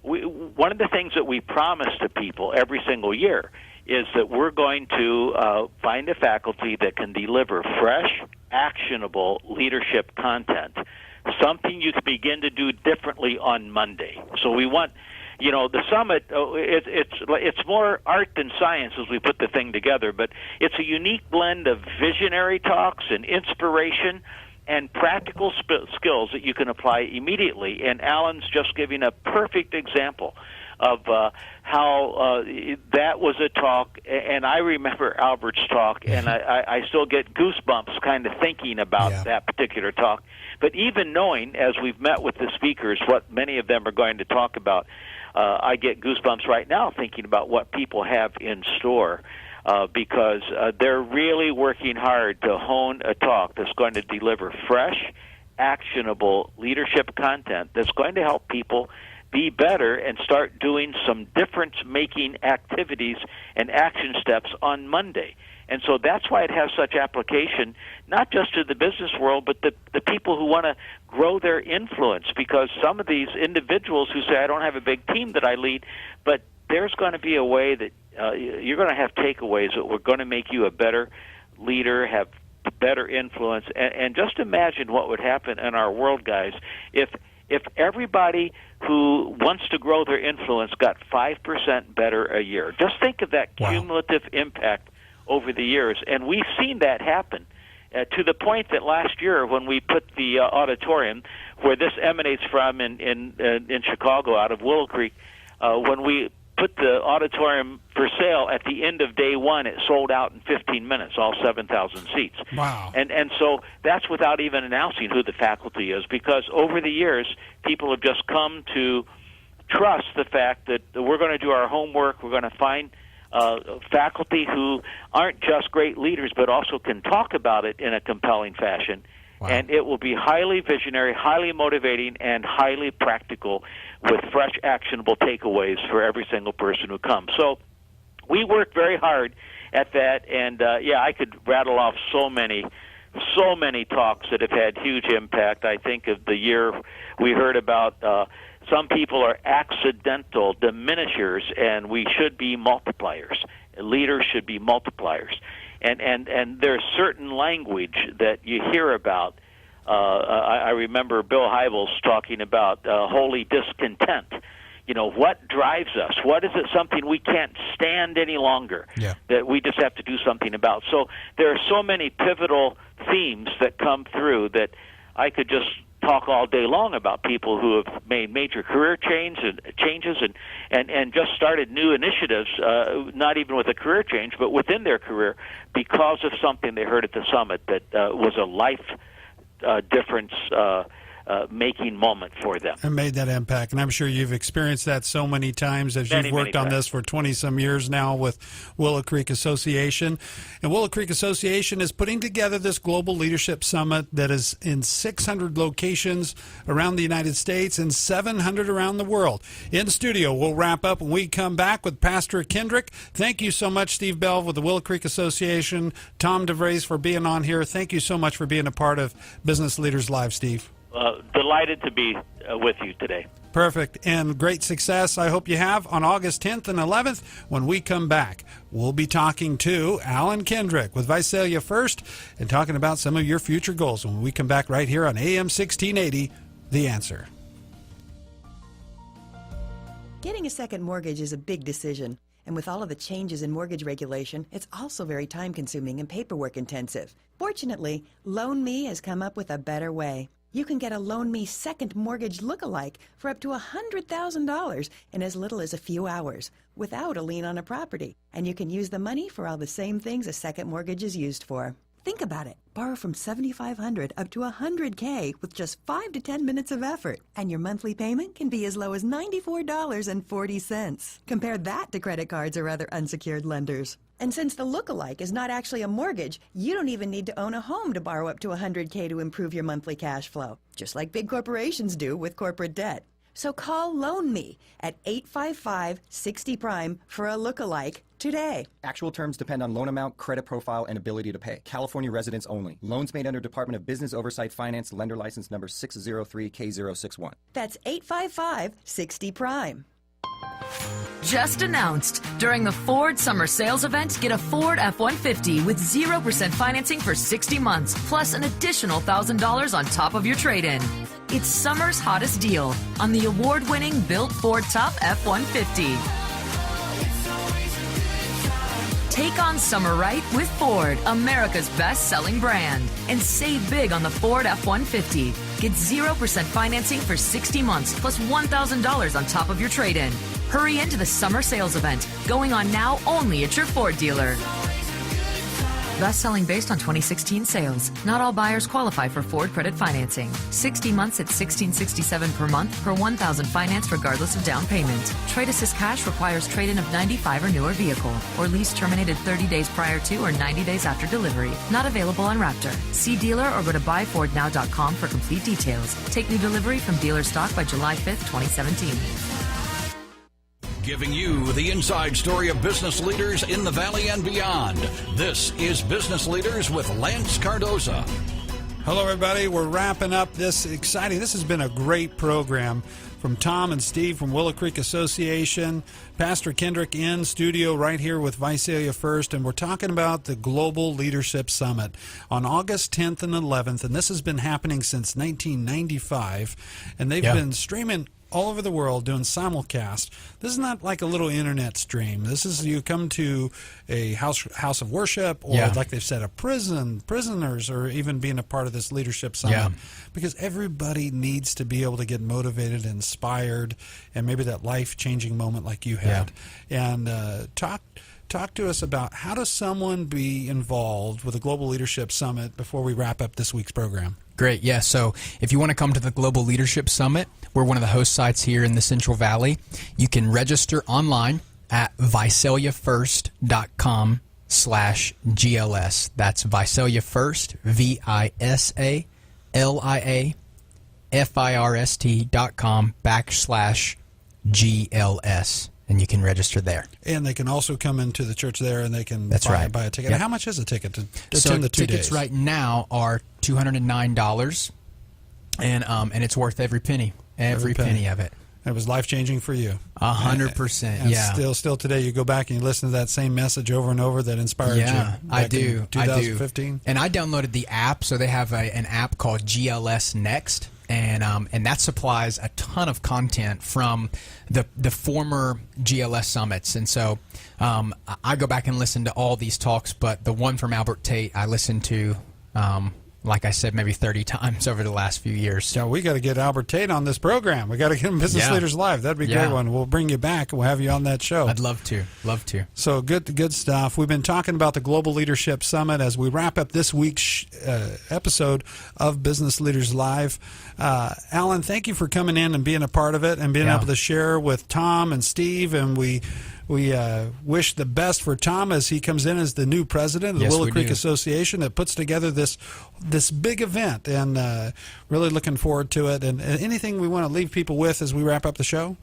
one of the things that we promise to people every single year is that we're going to find a faculty that can deliver fresh, actionable leadership content, something you can begin to do differently on Monday. So we want, the summit, it's more art than science as we put the thing together, but it's a unique blend of visionary talks and inspiration and practical skills that you can apply immediately. And Alan's just giving a perfect example of how that was a talk, and I remember Albert's talk, and I still get goosebumps kind of thinking about that particular talk. But even knowing, as we've met with the speakers, what many of them are going to talk about, I get goosebumps right now thinking about what people have in store because they're really working hard to hone a talk that's going to deliver fresh, actionable leadership content that's going to help people be better and start doing some difference-making activities and action steps on Monday. And so that's why it has such application, not just to the business world, but the people who want to grow their influence, because some of these individuals who say, I don't have a big team that I lead, but there's going to be a way that you're going to have takeaways that we're going to make you a better leader, have better influence. And just imagine what would happen in our world, guys, if everybody who wants to grow their influence got 5% better a year. Just think of that cumulative impact over the years. And we've seen that happen to the point that last year when we put the auditorium, where this emanates from in Chicago out of Willow Creek, when we put the auditorium for sale at the end of day one, it sold out in 15 minutes, all 7,000 seats. Wow. And so that's without even announcing who the faculty is, because over the years, people have just come to trust the fact that we're going to do our homework, we're going to find faculty who aren't just great leaders, but also can talk about it in a compelling fashion. Wow. And it will be highly visionary, highly motivating, and highly practical with fresh, actionable takeaways for every single person who comes. So we work very hard at that, and I could rattle off so many talks that have had huge impact. I think of the year we heard about some people are accidental diminishers, and we should be multipliers. Leaders should be multipliers. And there's certain language that you hear about. I remember Bill Hybels talking about holy discontent. What drives us? What is it, something we can't stand any longer that we just have to do something about? So there are so many pivotal themes that come through that I could just talk all day long about people who have made major career changes and just started new initiatives, not even with a career change, but within their career because of something they heard at the summit that was a life difference making moment for them. And made that impact. And I'm sure you've experienced that so many times as you've worked on this for 20-some years now with Willow Creek Association. And Willow Creek Association is putting together this Global Leadership Summit that is in 600 locations around the United States and 700 around the world. In studio, we'll wrap up when we come back with Pastor Kendrick. Thank you so much, Steve Bell with the Willow Creek Association, Tom DeVries for being on here. Thank you so much for being a part of Business Leaders Live, Steve. Delighted to be with you today. Perfect, and great success I hope you have on August 10th and 11th when we come back. We'll be talking to Alan Kendrick with Visalia First and talking about some of your future goals when we come back right here on AM 1680, The Answer. Getting a second mortgage is a big decision. And with all of the changes in mortgage regulation, it's also very time-consuming and paperwork-intensive. Fortunately, LoanMe has come up with a better way. You can get a LoanMe second mortgage lookalike for up to $100,000 in as little as a few hours, without a lien on a property. And you can use the money for all the same things a second mortgage is used for. Think about it. Borrow from $7,500 up to $100K with just 5 to 10 minutes of effort. And your monthly payment can be as low as $94.40. Compare that to credit cards or other unsecured lenders. And since the lookalike is not actually a mortgage, you don't even need to own a home to borrow up to $100K to improve your monthly cash flow, just like big corporations do with corporate debt. So call LoanMe at 855-60-PRIME for a lookalike today. Actual terms depend on loan amount, credit profile, and ability to pay. California residents only. Loans made under Department of Business Oversight Finance, lender license number 603K061. That's 855-60-PRIME. Just announced. During the Ford Summer Sales Event, get a Ford F-150 with 0% financing for 60 months, plus an additional $1,000 on top of your trade-in. It's summer's hottest deal on the award-winning Built Ford Top F-150. Take on summer right with Ford, America's best-selling brand, and save big on the Ford F-150. Get 0% financing for 60 months, plus $1,000 on top of your trade-in. Hurry into the summer sales event, going on now only at your Ford dealer. Best selling based on 2016 sales. Not all buyers qualify for Ford credit financing. 60 months at $1,667 per month per $1,000 finance regardless of down payment. Trade Assist Cash requires trade-in of 95 or newer vehicle, or lease terminated 30 days prior to or 90 days after delivery. Not available on Raptor. See dealer or go to buyfordnow.com for complete details. Take new delivery from dealer stock by July 5th, 2017. Giving you the inside story of business leaders in the Valley and beyond. This is Business Leaders with Lance Cardoza. Hello, everybody. We're wrapping up this exciting. This has been a great program from Tom and Steve from Willow Creek Association. Pastor Kendrick in studio right here with Visalia First, and we're talking about the Global Leadership Summit on August 10th and 11th, and this has been happening since 1995, and they've been streaming all over the world doing simulcast. This is not like a little internet stream. This is you come to a house of worship, or like they've said, a prisoners, or even being a part of this leadership summit. Because everybody needs to be able to get motivated, inspired, and maybe that life-changing moment like you had. And talk to us about how does someone be involved with the Global Leadership Summit before we wrap up this week's program. Great, yeah. So if you want to come to the Global Leadership Summit, we're one of the host sites here in the Central Valley. You can register online at visaliafirst.com/GLS. That's Visalia First, VISALIAFIRST.com/GLS. And you can register there. And they can also come into the church there, and they can buy a ticket. How much is a ticket to attend the 2 days? Tickets right now are $209, and it's worth every penny, every penny of it. It was life-changing for you. 100%, and still today, you go back and you listen to that same message over and over that inspired you. I do. 2015. And I downloaded the app, so they have an app called GLS Next. And that supplies a ton of content from the former GLS summits. And so I go back and listen to all these talks, but the one from Albert Tate I listened to like I said, maybe 30 times over the last few years. So we got to get Albert Tate on this program. We got to get him Business Leaders Live. That'd be a great one. We'll bring you back. We'll have you on that show. I'd love to. Love to. So good stuff. We've been talking about the Global Leadership Summit as we wrap up this week's episode of Business Leaders Live. Alan, thank you for coming in and being a part of it and being able to share with Tom and Steve. And we wish the best for Tom as he comes in as the new president of the Willow Creek Association that puts together this big event, and really looking forward to it. And anything we want to leave people with as we wrap up the show?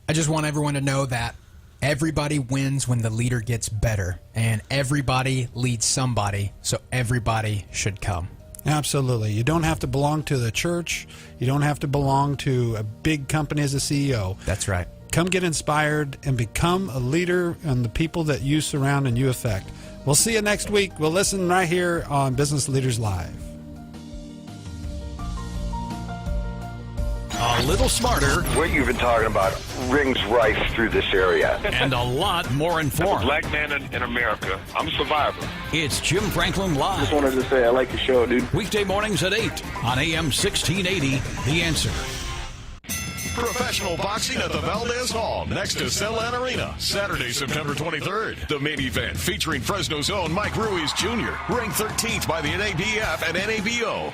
I just want everyone to know that everybody wins when the leader gets better, and everybody leads somebody, so everybody should come. Absolutely. You don't have to belong to the church. You don't have to belong to a big company as a CEO. That's right. Come get inspired and become a leader in the people that you surround and you affect. We'll see you next week. We'll listen right here on Business Leaders Live. A little smarter. What you've been talking about rings rife through this area. And a lot more informed. As a black man in America, I'm a survivor. It's Jim Franklin Live. Just wanted to say I like the show, dude. Weekday mornings at 8 on AM 1680, The Answer. Professional boxing at the Valdez Hall next to Cellland Arena, Saturday, September 23rd. The main event featuring Fresno's own Mike Ruiz Jr., ranked 13th by the NABF and NABO.